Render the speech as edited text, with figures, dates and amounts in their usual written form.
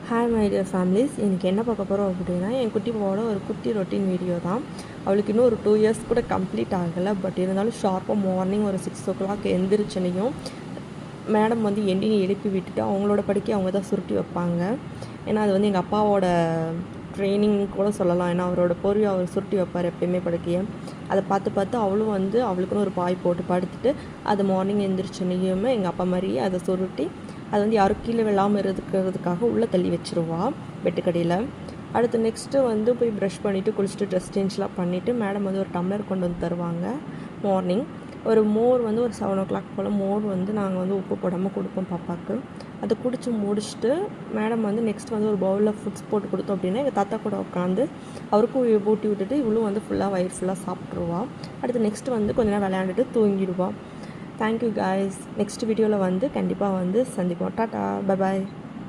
Hi my dear families. இன்றைக்கி என்ன பார்க்க போகிறோம் அப்படின்னா, என் குட்டி பாவோட ஒரு குட்டி ரொட்டீன் வீடியோ தான். அவளுக்கு இன்னும் ஒரு 2 இயர்ஸ் கூட கம்ப்ளீட் ஆகலை. பட் இருந்தாலும் ஷார்ப்பாக மார்னிங் ஒரு 6 o'clock எந்திரிச்சனையும் மேடம் வந்து எண்டினி எழுப்பி விட்டுட்டு அவங்களோட படுக்கை அவங்க தான் சுருட்டி வைப்பாங்க. ஏன்னா அது வந்து எங்கள் அப்பாவோட ட்ரைனிங் கூட சொல்லலாம். ஏன்னா அவரோட பொறியை அவர் சுருட்டி வைப்பார் எப்பயுமே படுக்கையை. அதை பார்த்து அவளும் வந்து அவளுக்குன்னு ஒரு பாய் போட்டு படுத்துட்டு அது மார்னிங் எந்திரிச்சனையுமே எங்கள் அப்பா மாதிரியே அதை சுருட்டி அது வந்து யாரும் கீழே விழாமல் இருக்கிறதுக்காக உள்ளே தள்ளி வச்சுருவா பெட்டுக்கடியில். அடுத்து நெக்ஸ்ட்டு வந்து போய் ப்ரஷ் பண்ணிவிட்டு குளிச்சுட்டு ட்ரெஸ் சேஞ்ச்லாம் பண்ணிவிட்டு மேடம் வந்து ஒரு டம்ளர் கொண்டு வந்து தருவாங்க. மார்னிங் ஒரு மோர் வந்து ஒரு 7 o'clock போல் மோர் வந்து நாங்கள் வந்து உப்பு போடாமல் கொடுப்போம் பாப்பாவுக்கு. அதை குடித்து முடிச்சுட்டு மேடம் வந்து நெக்ஸ்ட் வந்து ஒரு பவுலில் ஃபுட்ஸ் போட்டு கொடுத்தோம் அப்படின்னா எங்கள் தாத்தா கூட உட்காந்து அவருக்கும் ஊட்டி விட்டுட்டு இவளும் வந்து ஃபுல்லாக வயிறு ஃபுல்லாக சாப்பிட்ருவா. அடுத்து நெக்ஸ்ட்டு வந்து கொஞ்ச நேரம் விளையாண்டுட்டு தூங்கிடுவா. Thank you guys. நெக்ஸ்ட் வீடியோவில் வந்து கண்டிப்பாக வந்து சந்திப்போம். Tata, bye bye.